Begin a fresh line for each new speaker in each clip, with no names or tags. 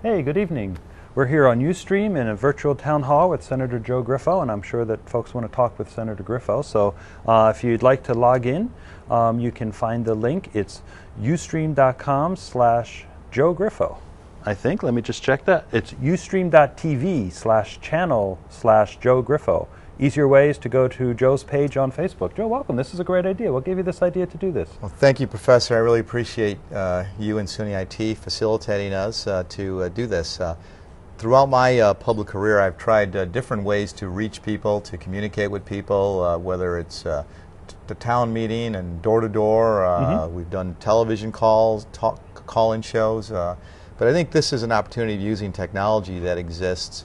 Hey, good evening. We're here on Ustream in a virtual town hall with Senator Joe Griffo, and I'm sure that folks want to talk with Senator Griffo. So if you'd like to log in, you can find the link. It's ustream.com/Joe Griffo. I think, let me just check that. It's ustream.tv/channel/Joe Griffo. Easier ways to go to Joe's page on Facebook. Joe, welcome. This is a great idea. What gave you this idea to do this?
Well, thank you, Professor. I really appreciate you and SUNY IT facilitating us to do this. Throughout my public career, I've tried different ways to reach people, to communicate with people, whether it's the town meeting and door-to-door. We've done television calls, call-in shows. But I think this is an opportunity of using technology that exists.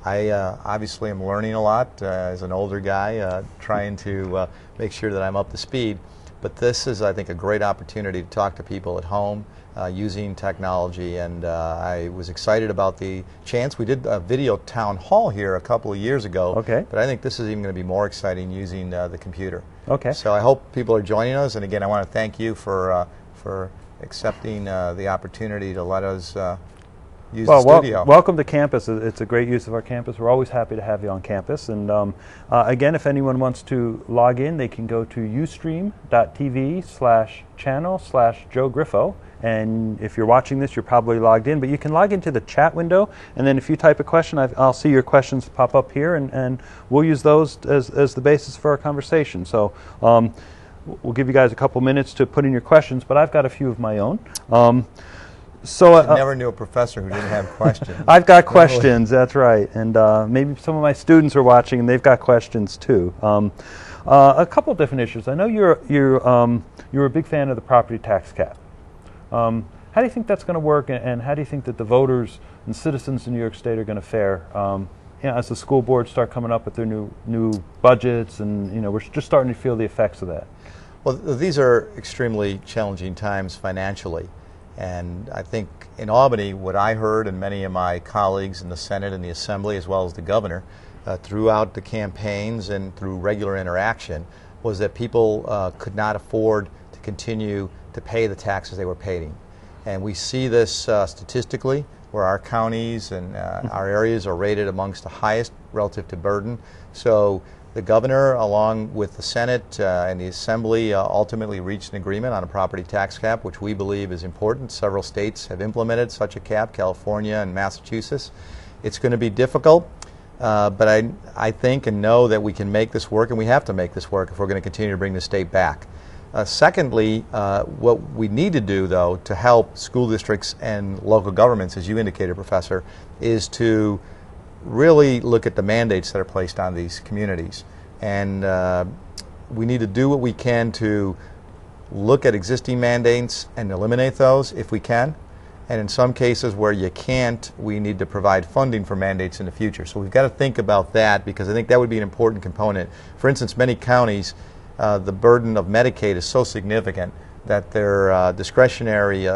I obviously am learning a lot as an older guy, trying to make sure that I'm up to speed. But this is, I think, a great opportunity to talk to people at home using technology, and I was excited about the chance. We did a video town hall here a couple of years ago, but I think this is even going to be more exciting using the computer. So I hope people are joining us, and again, I want to thank you for accepting the opportunity to let us use the studio.
Welcome to campus. It's a great use of our campus. We're always happy to have you on campus. And again, if anyone wants to log in, they can go to ustream.tv/channel/Joe Griffo. And if you're watching this, you're probably logged in. But you can log into the chat window, and then if you type a question, I'll see your questions pop up here, and we'll use those as the basis for our conversation. So we'll give you guys a couple minutes to put in your questions, but I've got a few of my own.
I never knew a professor who didn't have questions.
I've got questions, that's right. And maybe some of my students are watching and they've got questions too. A couple of different issues. I know you're a big fan of the property tax cap. How do you think that's going to work, and how do you think that the voters and citizens in New York State are going to fare as the school boards start coming up with their new budgets, and we're just starting to feel the effects of that?
Well, these are extremely challenging times financially. And I think in Albany, what I heard, and many of my colleagues in the Senate and the Assembly, as well as the governor, throughout the campaigns and through regular interaction, was that people could not afford to continue to pay the taxes they were paying. And we see this statistically, where our counties and our areas are rated amongst the highest relative to burden. So the governor, along with the Senate and the Assembly, ultimately reached an agreement on a property tax cap, which we believe is important. Several states have implemented such a cap, California and Massachusetts. It's going to be difficult, but I think and know that we can make this work, and we have to make this work if we're going to continue to bring the state back. Secondly, what we need to do, though, to help school districts and local governments, as you indicated, Professor, is to really look at the mandates that are placed on these communities. And we need to do what we can to look at existing mandates and eliminate those if we can. And in some cases where you can't, we need to provide funding for mandates in the future. So we've got to think about that, because I think that would be an important component. For instance, many counties, the burden of Medicaid is so significant that their discretionary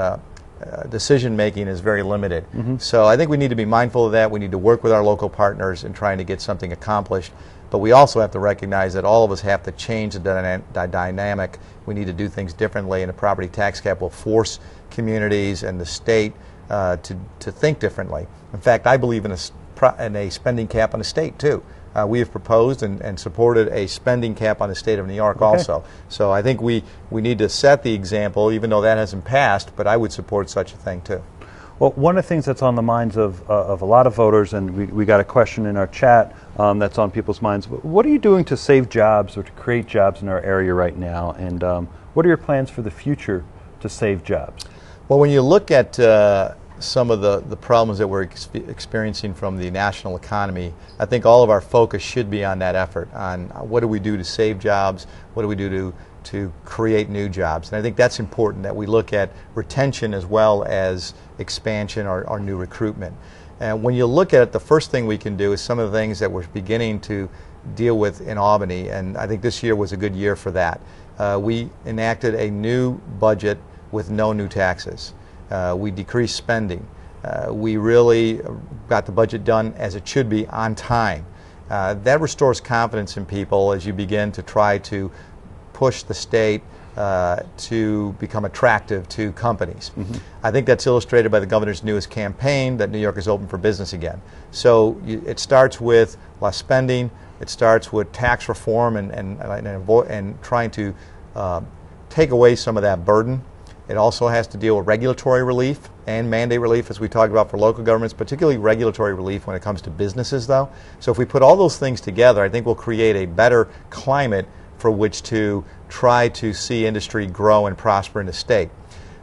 decision-making is very limited. So I think we need to be mindful of that. We need to work with our local partners in trying to get something accomplished. But we also have to recognize that all of us have to change the dynamic. We need to do things differently, and a property tax cap will force communities and the state to think differently. In fact, I believe in a spending cap on the state, too. We have proposed and supported a spending cap on the state of New York also. So I think we need to set the example, even though that hasn't passed, but I would support such a thing too.
Well, one of the things that's on the minds of a lot of voters, and we got a question in our chat that's on people's minds, what are you doing to save jobs or to create jobs in our area right now, and what are your plans for the future to save jobs?
Well, when you look at some of the problems that we're experiencing from the national economy, I think all of our focus should be on that effort, on what do we do to save jobs, what do we do to create new jobs. And I think that's important, that we look at retention as well as expansion or new recruitment. And when you look at it, the first thing we can do is some of the things that we're beginning to deal with in Albany, and I think this year was a good year for that. We enacted a new budget with no new taxes. We decreased spending. We really got the budget done as it should be, on time. That restores confidence in people as you begin to try to push the state to become attractive to companies. I think that's illustrated by the governor's newest campaign that New York is open for business again. So it starts with less spending. It starts with tax reform and trying to take away some of that burden. It also has to deal with regulatory relief and mandate relief, as we talked about for local governments, particularly regulatory relief when it comes to businesses, though. So if we put all those things together, I think we'll create a better climate for which to try to see industry grow and prosper in the state.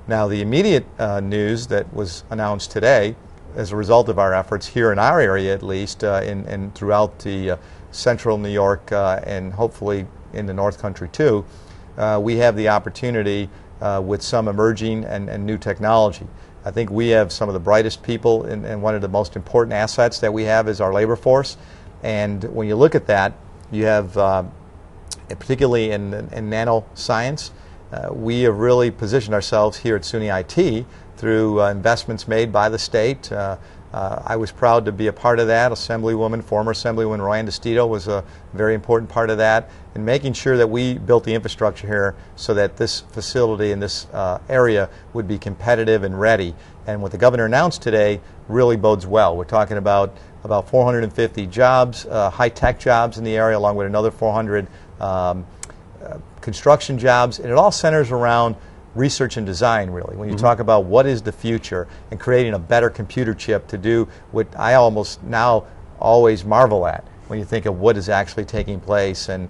Now, the immediate news that was announced today, as a result of our efforts here in our area at least, and throughout the central New York and hopefully in the North Country too, we have the opportunity with some emerging and new technology. I think we have some of the brightest people, and one of the most important assets that we have is our labor force. And when you look at that, you have, particularly in nanoscience, we have really positioned ourselves here at SUNY IT through investments made by the state. I was proud to be a part of that. Former Assemblywoman Royanne DeStito was a very important part of that, in making sure that we built the infrastructure here so that this facility in this area would be competitive and ready. And what the governor announced today really bodes well. We're talking about 450 jobs, high-tech jobs in the area, along with another 400 construction jobs, and it all centers around research and design, really. When you talk about what is the future and creating a better computer chip to do what I almost now always marvel at when you think of what is actually taking place and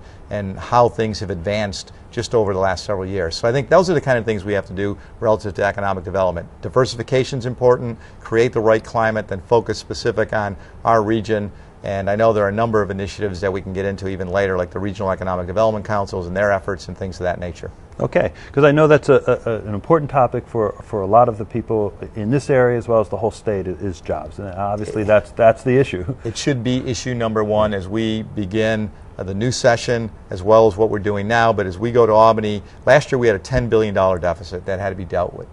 how things have advanced just over the last several years. So I think those are the kind of things we have to do relative to economic development. Diversification is important, create the right climate, then focus specific on our region. And I know there are a number of initiatives that we can get into even later, like the Regional Economic Development Councils and their efforts and things of that nature.
Okay, because I know that's an important topic for a lot of the people in this area as well as the whole state is jobs. And obviously that's the issue. It
should be issue number one as we begin the new session, as well as what we're doing now. But as we go to Albany, last year we had a $10 billion deficit that had to be dealt with.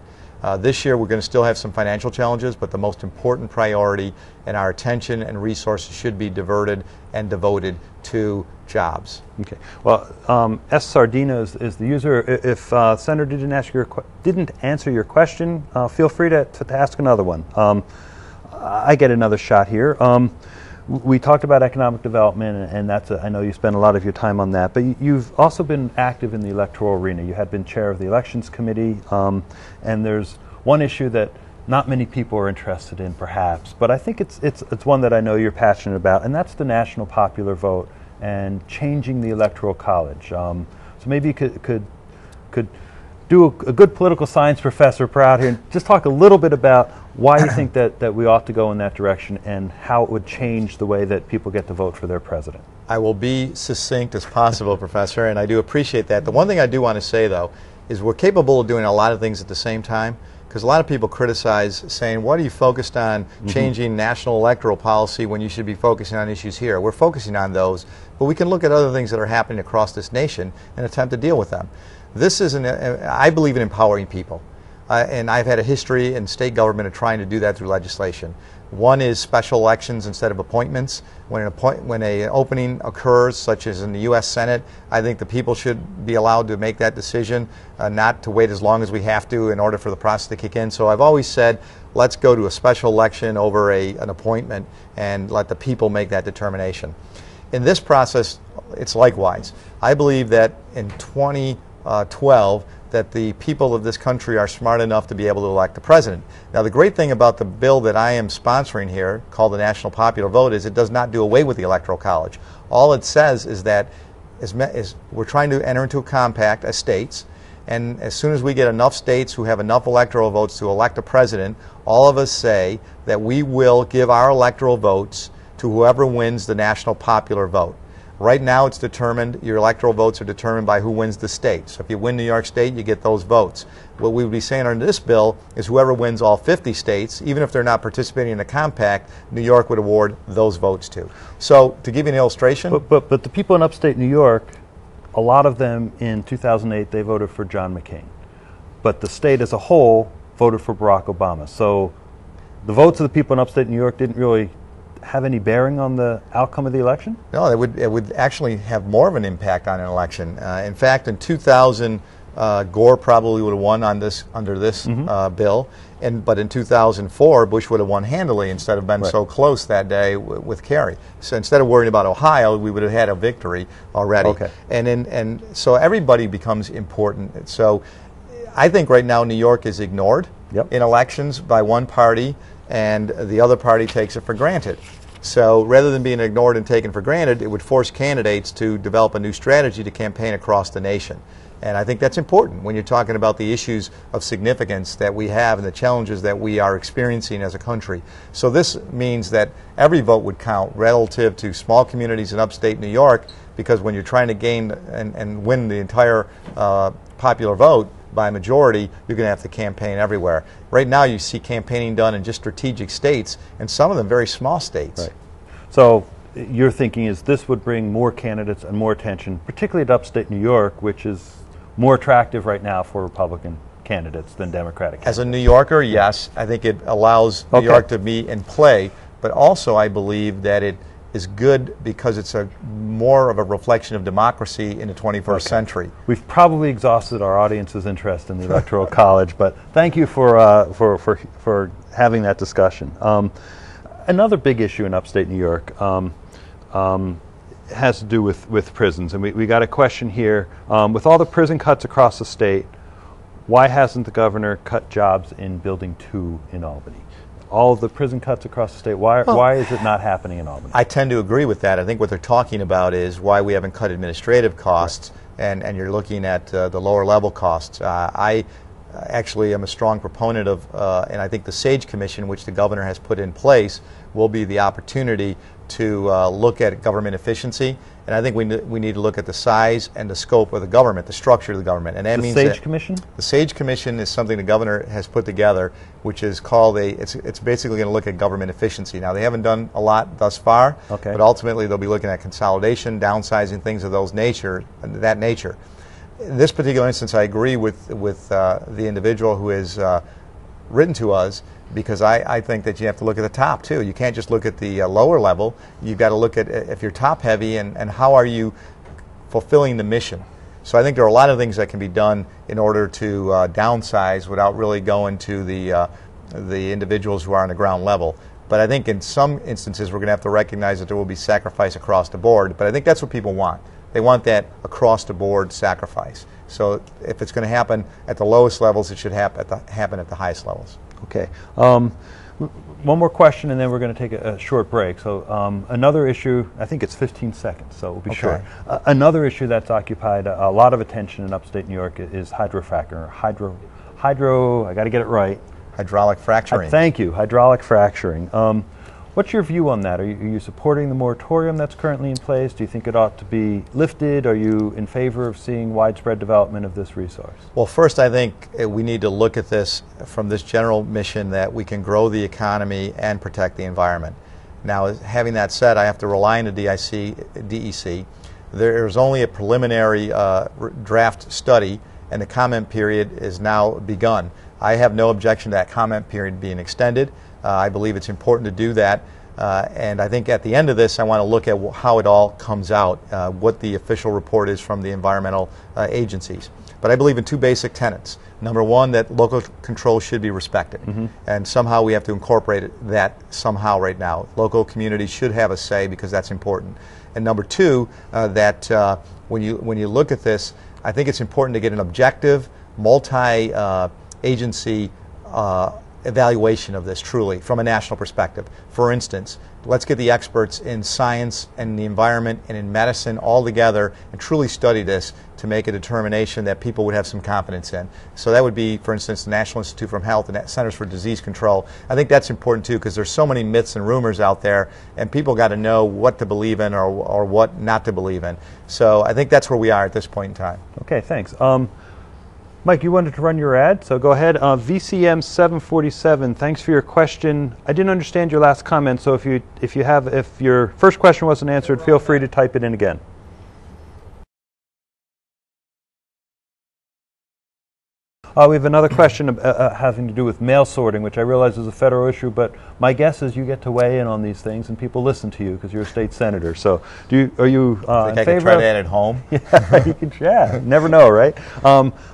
This year we're going to still have some financial challenges, but the most important priority and our attention and resources should be diverted and devoted to jobs. Okay.
Well, S. Sardina is the user. If Senator didn't answer your question, feel free to ask another one. I get another shot here. We talked about economic development, and I know you spend a lot of your time on that, but you've also been active in the electoral arena. You had been chair of the Elections Committee, and there's one issue that not many people are interested in, perhaps, but I think it's one that I know you're passionate about, and that's the national popular vote and changing the electoral college. So maybe you could do a good political science professor proud here and just talk a little bit about why you think that we ought to go in that direction and how it would change the way that people get to vote for their president.
I will be succinct as possible, Professor, and I do appreciate that. The one thing I do want to say, though, is we're capable of doing a lot of things at the same time, because a lot of people criticize saying, what are you focused on changing national electoral policy when you should be focusing on issues here? We're focusing on those, but we can look at other things that are happening across this nation and attempt to deal with them. This is I believe in empowering people, and I've had a history in state government of trying to do that through legislation. One is special elections instead of appointments. When an opening occurs, such as in the U.S. Senate, I think the people should be allowed to make that decision, not to wait as long as we have to in order for the process to kick in. So I've always said, let's go to a special election over an appointment and let the people make that determination. In this process, it's likewise. I believe that in 2012, that the people of this country are smart enough to be able to elect the president. Now, the great thing about the bill that I am sponsoring here, called the National Popular Vote, is it does not do away with the Electoral College. All it says is that we're trying to enter into a compact as states, and as soon as we get enough states who have enough electoral votes to elect a president, all of us say that we will give our electoral votes to whoever wins the National Popular Vote. Right now it's determined, your electoral votes are determined by who wins the state. So if you win New York State, you get those votes. What we would be saying under this bill is whoever wins all 50 states, even if they're not participating in the compact, New York would award those votes to. So to give you an illustration.
But the people in upstate New York, a lot of them in 2008, they voted for John McCain. But the state as a whole voted for Barack Obama. So the votes of the people in upstate New York didn't really have any bearing on the outcome of the election?
No, it would actually have more of an impact on an election. In fact, in 2000, Gore probably would have won on this under this bill, but in 2004, Bush would have won handily instead of been so close that day with Kerry. So instead of worrying about Ohio, we would have had a victory already.
Okay.
And so everybody becomes important. So I think right now New York is ignored in elections by one party, and the other party takes it for granted. So rather than being ignored and taken for granted, it would force candidates to develop a new strategy to campaign across the nation. And I think that's important when you're talking about the issues of significance that we have and the challenges that we are experiencing as a country. So this means that every vote would count relative to small communities in upstate New York, because when you're trying to gain and win the entire popular vote by majority, you're going to have to campaign everywhere. Right now you see campaigning done in just strategic states, and some of them very small states.
Right. So your thinking is this would bring more candidates and more attention, particularly to upstate New York, which is more attractive right now for Republican candidates than Democratic candidates.
As a New Yorker, yes. I think it allows New York to be in play, but also I believe that it is good because it's more of a reflection of democracy in the 21st century.
We've probably exhausted our audience's interest in the Electoral College, but thank you for having that discussion. Another big issue in upstate New York has to do with prisons, and we got a question here. With all the prison cuts across the state, why hasn't the governor cut jobs in Building 2 in Albany? All of the prison cuts across the state, why is it not happening in Albany?
I tend to agree with that. I think what they're talking about is why we haven't cut administrative costs, and you're looking at the lower level costs. I actually am a strong proponent of, and I think the SAGE Commission, which the governor has put in place, will be the opportunity to look at government efficiency. And I think we need to look at the size and the scope of the government, the structure of the government. And that means
the SAGE Commission?
The SAGE Commission is something the governor has put together, which is called it's basically going to look at government efficiency. Now, they haven't done a lot thus far, but ultimately they'll be looking at consolidation, downsizing, things of that nature. In this particular instance, I agree with the individual who has written to us, because I think that you have to look at the top too. You can't just look at the lower level. You've got to look at if you're top heavy and how are you fulfilling the mission. So I think there are a lot of things that can be done in order to downsize without really going to the individuals who are on the ground level. But I think in some instances we're going to have to recognize that there will be sacrifice across the board. But I think that's what people want. They want that across the board sacrifice. So if it's going to happen at the lowest levels, it should happen at the highest levels.
Okay. One more question, and then we're going to take a short break. So another issue, I think it's 15 seconds, so we'll be short. Another issue that's occupied a lot of attention in upstate New York is hydrofracking, or I got to get it right.
Hydraulic fracturing.
Thank you, hydraulic fracturing. What's your view on that? Are you supporting the moratorium that's currently in place? Do you think it ought to be lifted? Are you in favor of seeing widespread development of this resource?
Well, first, I think we need to look at this from this general mission that we can grow the economy and protect the environment. Now, having that said, I have to rely on the DEC. There's only a preliminary draft study, and the comment period is now begun. I have no objection to that comment period being extended. I believe it's important to do that, and I think at the end of this I want to look at how it all comes out, what the official report is from the environmental agencies. But I believe in two basic tenets. Number one, that local control should be respected, and somehow we have to incorporate that somehow right now. Local communities should have a say because that's important. And number two, that when you look at this, I think it's important to get an objective, multi-agency evaluation of this truly from a national perspective. For instance, let's get the experts in science and the environment and in medicine all together and truly study this to make a determination that people would have some confidence in. So that would be, for instance, the National Institute for Health and Centers for Disease Control. I think that's important too, because there's so many myths and rumors out there, and people got to know what to believe in or what not to believe in. So I think that's where we are at this point in time.
Okay, thanks. Mike, you wanted to run your ad, so go ahead. VCM 747, thanks for your question. I didn't understand your last comment, so if your first question wasn't answered, feel free to type it in again. We have another question having to do with mail sorting, which I realize is a federal issue, but my guess is you get to weigh in on these things, and people listen to you because you're a state senator. So, are you
I think
in
I
favor
could try
of
that at home.
Yeah, never know, right?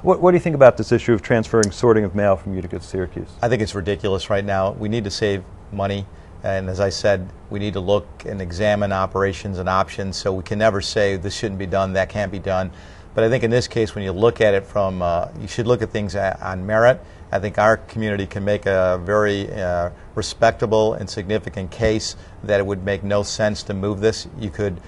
What do you think about this issue of transferring sorting of mail from Utica to Syracuse?
I think it's ridiculous right now. We need to save money. And as I said, we need to look and examine operations and options, so we can never say this shouldn't be done, that can't be done. But I think in this case, when you look at it from, you should look at things on merit. I think our community can make a very respectable and significant case that it would make no sense to move this. You could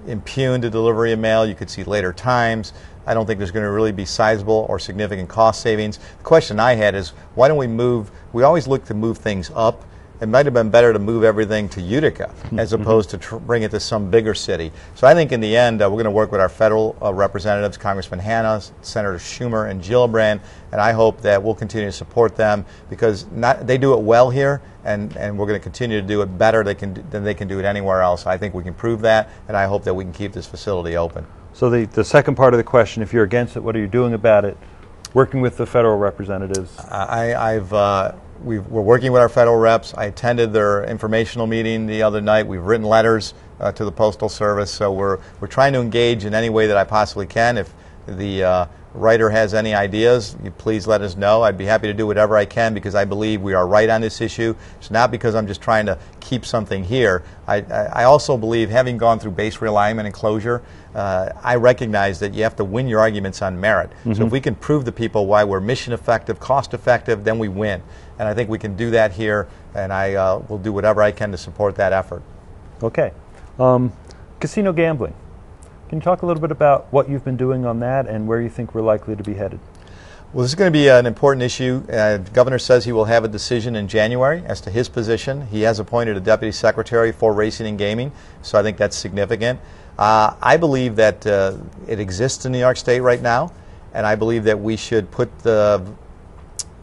impugn the delivery of mail. You could see later times. I don't think there's going to really be sizable or significant cost savings. The question I had is, why don't we move? We always look to move things up. It might have been better to move everything to Utica as opposed to bring it to some bigger city. So I think in the end, we're going to work with our federal representatives, Congressman Hanna, Senator Schumer, and Gillibrand, and I hope that we'll continue to support them because they do it well here, and we're going to continue to do it better than they can do it anywhere else. I think we can prove that, and I hope that we can keep this facility open.
So the second part of the question, if you're against it, what are you doing about it? Working with the federal representatives.
We're working with our federal reps. I attended their informational meeting the other night. We've written letters to the Postal Service, so we're trying to engage in any way that I possibly can. If the writer has any ideas, you please let us know. I'd be happy to do whatever I can because I believe we are right on this issue. It's not because I'm just trying to keep something here. I also believe, having gone through base realignment and closure, I recognize that you have to win your arguments on merit. So if we can prove to people why we're mission effective, cost effective, then we win. And I think we can do that here, and I will do whatever I can to support that effort.
Okay. Casino gambling. Can you talk a little bit about what you've been doing on that and where you think we're likely to be headed?
Well, this is going to be an important issue. The governor says he will have a decision in January as to his position. He has appointed a deputy secretary for racing and gaming, so I think that's significant. I believe that it exists in New York State right now, and I believe that we should put the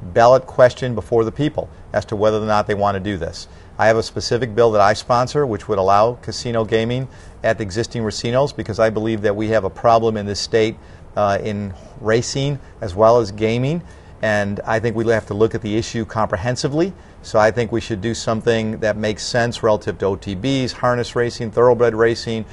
ballot question before the people as to whether or not they want to do this. I have a specific bill that I sponsor which would allow casino gaming at the existing racinos because I believe that we have a problem in this state in racing as well as gaming, and I think we have to look at the issue comprehensively. So I think we should do something that makes sense relative to OTBs, harness racing, thoroughbred racing,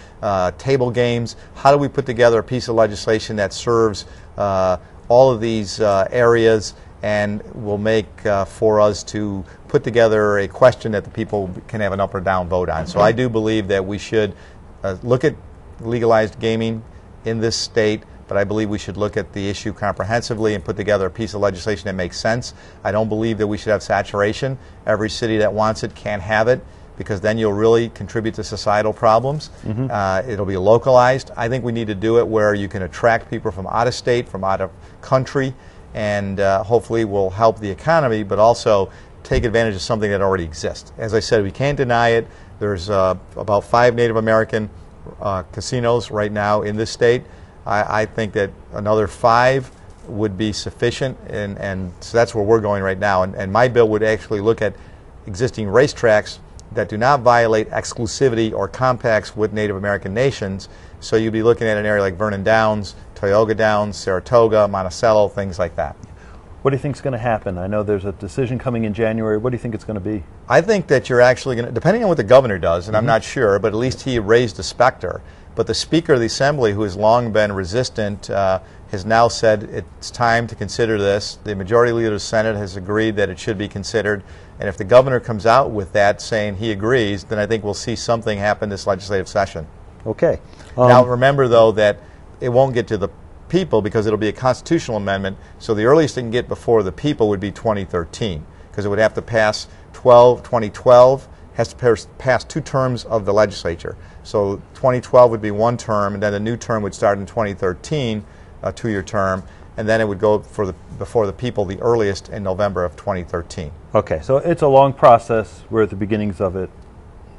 table games. How do we put together a piece of legislation that serves all of these areas and will make for us to put together a question that the people can have an up or down vote on. So I do believe that we should look at legalized gaming in this state, but I believe we should look at the issue comprehensively and put together a piece of legislation that makes sense. I don't believe that we should have saturation. Every city that wants it can't have it because then you'll really contribute to societal problems. It'll be localized. I think we need to do it where you can attract people from out of state, from out of country, and hopefully will help the economy, but also take advantage of something that already exists. As I said, we can't deny it. There's about 5 Native American casinos right now in this state. I think that another 5 would be sufficient, and so that's where we're going right now. And my bill would actually look at existing racetracks that do not violate exclusivity or compacts with Native American nations. So you'd be looking at an area like Vernon Downs, Tioga Downs, Saratoga, Monticello, things like that.
What do you think is going to happen? I know there's a decision coming in January. What do you think it's going to be?
I think that you're actually going to, depending on what the governor does, and I'm not sure, but at least he raised the specter. But the Speaker of the Assembly, who has long been resistant, has now said it's time to consider this. The Majority Leader of the Senate has agreed that it should be considered. And if the governor comes out with that saying he agrees, then I think we'll see something happen this legislative session.
Okay.
Now remember, though, that it won't get to the people because it'll be a constitutional amendment. So the earliest it can get before the people would be 2013 because it would have to pass 2012, has to pass 2 terms of the legislature. So 2012 would be 1 term, and then the new term would start in 2013, a 2-year term, and then it would go before the people the earliest in November of 2013.
Okay, so it's a long process. We're at the beginnings of it.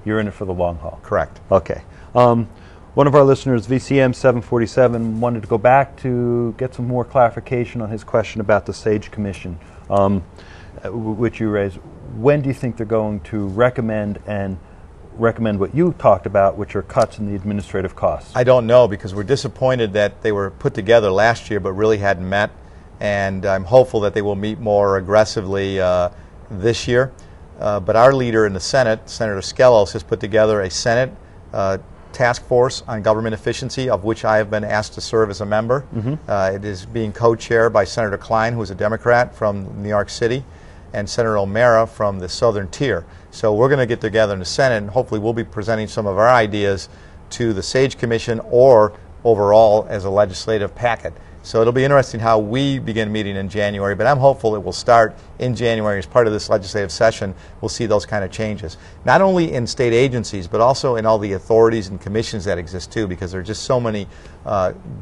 You're in it for the long haul.
Correct.
Okay. One of our listeners, VCM 747, wanted to go back to get some more clarification on his question about the SAGE Commission, which you raised. When do you think they're going to recommend what you talked about, which are cuts in the administrative costs?
I don't know because we're disappointed that they were put together last year but really hadn't met. and I'm hopeful that they will meet more aggressively this year. But our leader in the Senate, Senator Skelos, has put together a Senate task force on government efficiency, of which I have been asked to serve as a member. It is being co-chaired by Senator Klein, who is a Democrat from New York City, and Senator O'Mara from the Southern Tier. So we're going to get together in the Senate, and hopefully we'll be presenting some of our ideas to the SAGE Commission or overall as a legislative packet. So it'll be interesting how we begin meeting in January, but I'm hopeful it will start in January as part of this legislative session. We'll see those kind of changes, not only in state agencies, but also in all the authorities and commissions that exist too, because there are just so many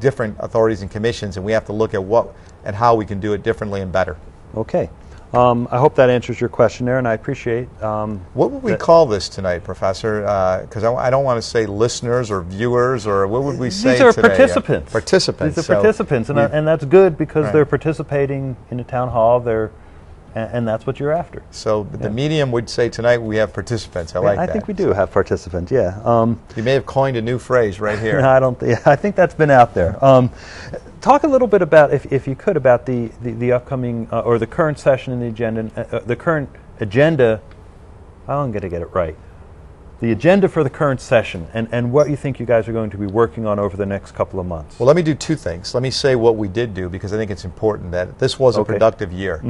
different authorities and commissions, and we have to look at what and how we can do it differently and better.
Okay. I hope that answers your question there, and I appreciate
what would we call this tonight, Professor? Because I don't want to say listeners or viewers, or what would we say
These are
today?
participants.
Participants.
These are participants, and that's good because they're participating in the town hall. And that's what you're after.
So the medium would say tonight we have participants. I like that.
I think we do have participants. Yeah.
You may have coined a new phrase right here.
I don't. I think that's been out there. Talk a little bit about, if you could, about the upcoming or the current session in the agenda. The current agenda. I'm going to get it right. The agenda for the current session, and what you think you guys are going to be working on over the next couple of months.
Well, let me do two things. Let me say what we did do, because I think it's important that this was a productive year.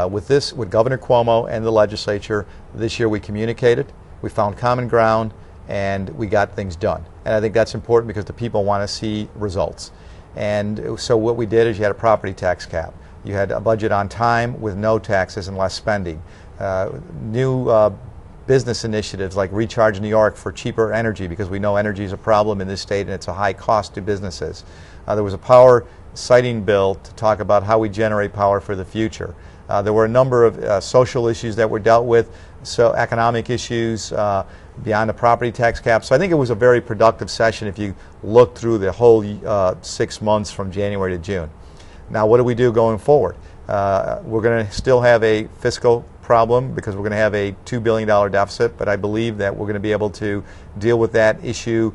With Governor Cuomo and the legislature, this year we communicated, we found common ground, and we got things done. And I think that's important because the people want to see results. And so what we did is you had a property tax cap. You had a budget on time with no taxes and less spending. New business initiatives like Recharge New York for cheaper energy, because we know energy is a problem in this state and it's a high cost to businesses. There was a power siting bill to talk about how we generate power for the future. There were a number of social issues that were dealt with, so economic issues beyond the property tax cap. So I think it was a very productive session if you look through the whole 6 months from January to June. Now, what do we do going forward? We're going to still have a fiscal problem because we're going to have a $2 billion deficit, but I believe that we're going to be able to deal with that issue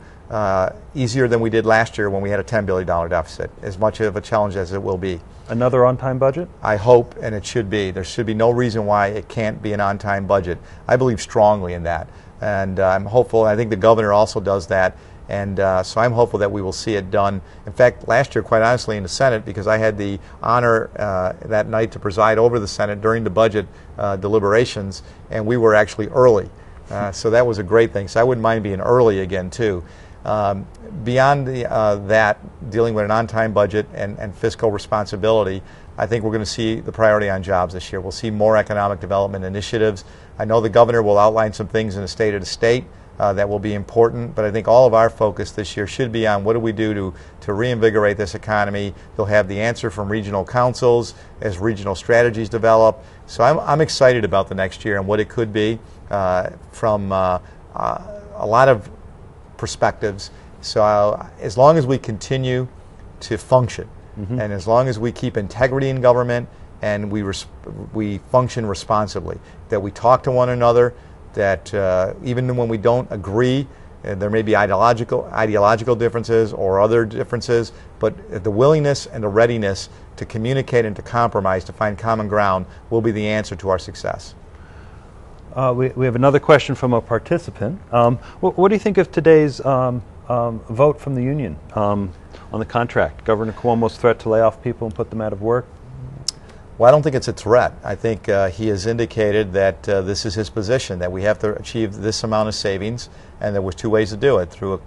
easier than we did last year when we had a $10 billion deficit, as much of a challenge as it will be.
Another on-time budget?
I hope, and it should be. There should be no reason why it can't be an on-time budget. I believe strongly in that, and I'm hopeful. I think the governor also does that, and so I'm hopeful that we will see it done. In fact, last year, quite honestly, in the Senate, because I had the honor that night to preside over the Senate during the budget deliberations, and we were actually early. So that was a great thing. So I wouldn't mind being early again, too. Beyond that, dealing with an on-time budget and fiscal responsibility, I think we're going to see the priority on jobs this year. We'll see more economic development initiatives. I know the governor will outline some things in the State of the State that will be important, but I think all of our focus this year should be on what do we do to reinvigorate this economy. You'll have the answer from regional councils as regional strategies develop. So I'm excited about the next year and what it could be from a lot of perspectives. So as long as we continue to function, and as long as we keep integrity in government and we function responsibly, that we talk to one another, that even when we don't agree, there may be ideological differences or other differences, but the willingness and the readiness to communicate and to compromise, to find common ground, will be the answer to our success.
We have another question from a participant. What do you think of today's vote from the union on the contract? Governor Cuomo's threat to lay off people and put them out of work?
Well, I don't think it's a threat. I think he has indicated that this is his position, that we have to achieve this amount of savings, and there was two ways to do it, through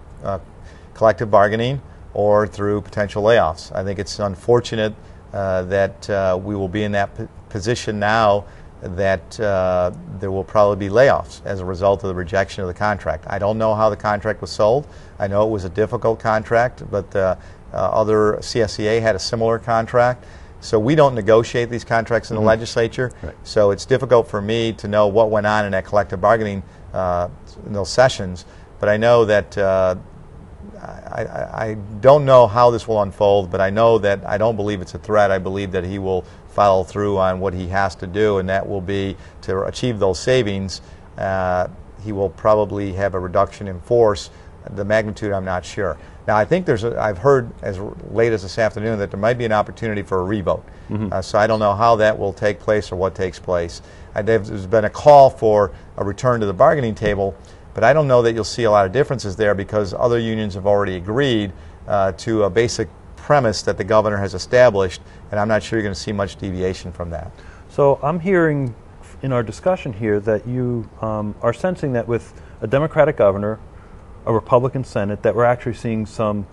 collective bargaining or through potential layoffs. I think it's unfortunate that we will be in that position now, that there will probably be layoffs as a result of the rejection of the contract. I don't know how the contract was sold. I know it was a difficult contract, but other CSEA had a similar contract. So we don't negotiate these contracts in the legislature. Right. So it's difficult for me to know what went on in that collective bargaining in those sessions. But I know that I don't know how this will unfold, but I know that I don't believe it's a threat. I believe that he will follow through on what he has to do, and that will be to achieve those savings. He will probably have a reduction in force. The magnitude, I'm not sure. Now, I think I've heard as late as this afternoon that there might be an opportunity for a revote. So I don't know how that will take place or what takes place. There's been a call for a return to the bargaining table, but I don't know that you'll see a lot of differences there because other unions have already agreed to a basic premise that the governor has established, and I'm not sure you're going to see much deviation from that.
So I'm hearing in our discussion here that you are sensing that with a Democratic governor, a Republican Senate, that we're actually seeing some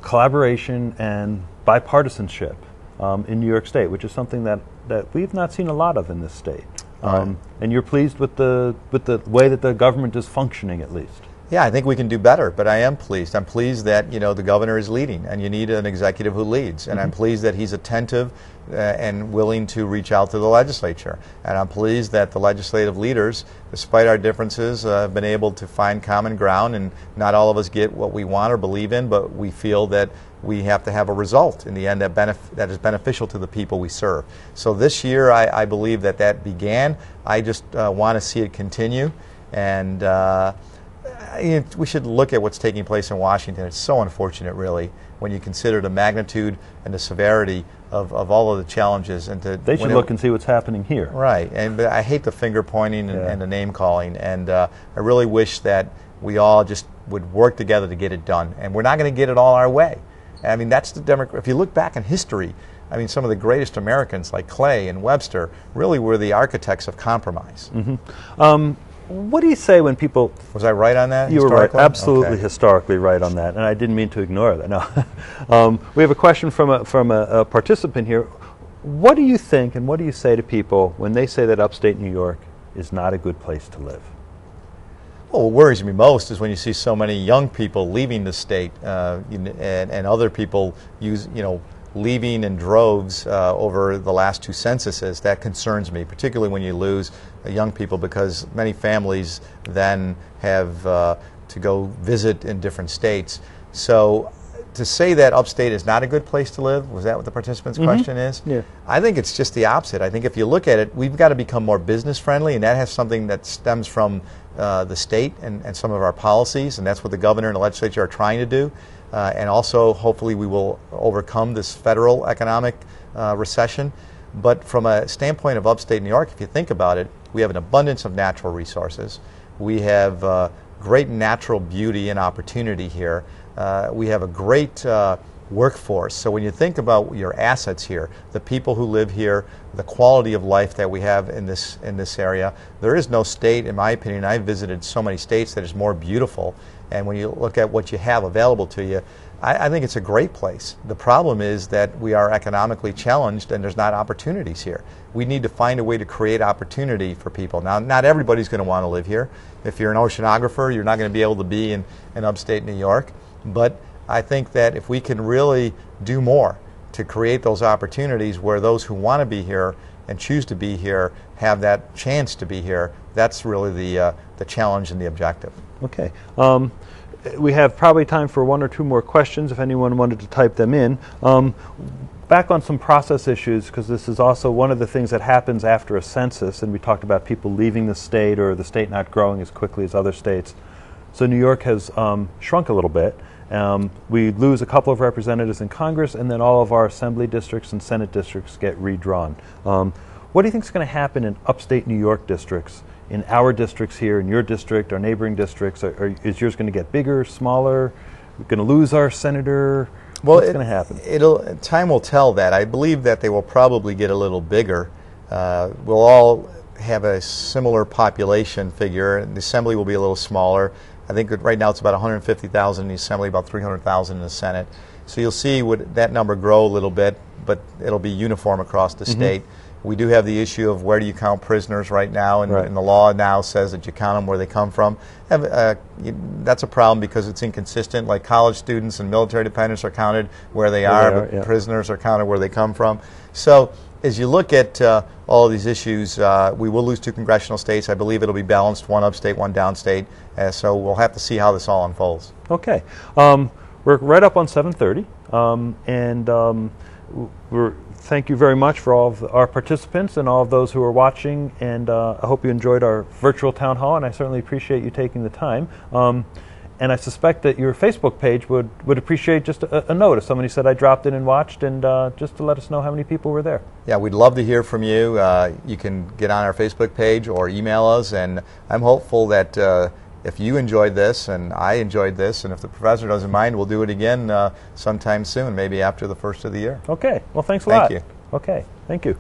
collaboration and bipartisanship in New York State, which is something that we've not seen a lot of in this state. And you're pleased with the way that the government is functioning, at least.
Yeah, I think we can do better, but I am pleased. I'm pleased that the governor is leading, and you need an executive who leads. And I'm pleased that he's attentive and willing to reach out to the legislature. And I'm pleased that the legislative leaders, despite our differences, have been able to find common ground. And not all of us get what we want or believe in, but we feel that we have to have a result in the end that is beneficial to the people we serve. So this year, I believe that began. I just want to see it continue. And we should look at what's taking place in Washington. It's so unfortunate, really, when you consider the magnitude and the severity of all of the challenges. And
they should look and see what's happening here.
Right. But I hate the finger pointing and the name calling. And I really wish that we all just would work together to get it done. And we're not going to get it all our way. I mean, that's the Democrat. If you look back in history, I mean, some of the greatest Americans like Clay and Webster really were the architects of compromise.
What do you say when people...
Was I right on that?
You were right, absolutely historically right on that, and I didn't mean to ignore that. No. We have a question from a participant here. What do you think and what do you say to people when they say that upstate New York is not a good place to live?
Well, what worries me most is when you see so many young people leaving the state and other people leaving in droves over the last two censuses. That concerns me, particularly when you lose young people, because many families then have to go visit in different states. So to say that upstate is not a good place to live, was that what the participant's question is?
Yeah.
I think it's just the opposite. I think if you look at it, we've got to become more business friendly, and that has something that stems from the state and some of our policies, and that's what the governor and the legislature are trying to do. And also, hopefully, we will overcome this federal economic recession. But from a standpoint of upstate New York, if you think about it, we have an abundance of natural resources. We have great natural beauty and opportunity here. We have a great workforce. So when you think about your assets here, the people who live here, the quality of life that we have in this area, there is no state, in my opinion. I've visited so many states that is more beautiful. And when you look at what you have available to you, I think it's a great place. The problem is that we are economically challenged and there's not opportunities here. We need to find a way to create opportunity for people. Now, not everybody's going to want to live here. If you're an oceanographer, you're not going to be able to be in upstate New York. But I think that if we can really do more to create those opportunities where those who want to be here and choose to be here have that chance to be here, that's really the challenge and the objective.
Okay. We have probably time for one or two more questions if anyone wanted to type them in. Back on some process issues, because this is also one of the things that happens after a census, and we talked about people leaving the state or the state not growing as quickly as other states. So New York has shrunk a little bit. We lose a couple of representatives in Congress, and then all of our assembly districts and Senate districts get redrawn. What do you think is going to happen in upstate New York districts, in our districts here, in your district, our neighboring districts? Is yours going to get bigger, smaller? We're going to lose our senator? What's going to happen?
Time will tell that. I believe that they will probably get a little bigger. We'll all have a similar population figure. The assembly will be a little smaller. I think right now it's about 150,000 in the assembly, about 300,000 in the Senate. So you'll see that number grow a little bit, but it'll be uniform across the state. We do have the issue of where do you count prisoners right now, and, and the law now says that you count them where they come from. That's a problem because it's inconsistent. Like college students and military dependents are counted where they are, but prisoners are counted where they come from. So as you look at all of these issues, we will lose 2 congressional states. I believe it'll be balanced, 1 upstate, 1 downstate. So we'll have to see how this all unfolds.
Okay. We're right up on 7:30, thank you very much for all of our participants and all of those who are watching, and I hope you enjoyed our virtual town hall, and I certainly appreciate you taking the time. And I suspect that your Facebook page would appreciate just a note if somebody said I dropped in and watched, and just to let us know how many people were there.
Yeah, we'd love to hear from you. You can get on our Facebook page or email us, and I'm hopeful that if you enjoyed this and I enjoyed this, and if the professor doesn't mind, we'll do it again sometime soon, maybe after the first of the year.
Okay. Well, thanks a lot.
Thank you.
Okay. Thank you.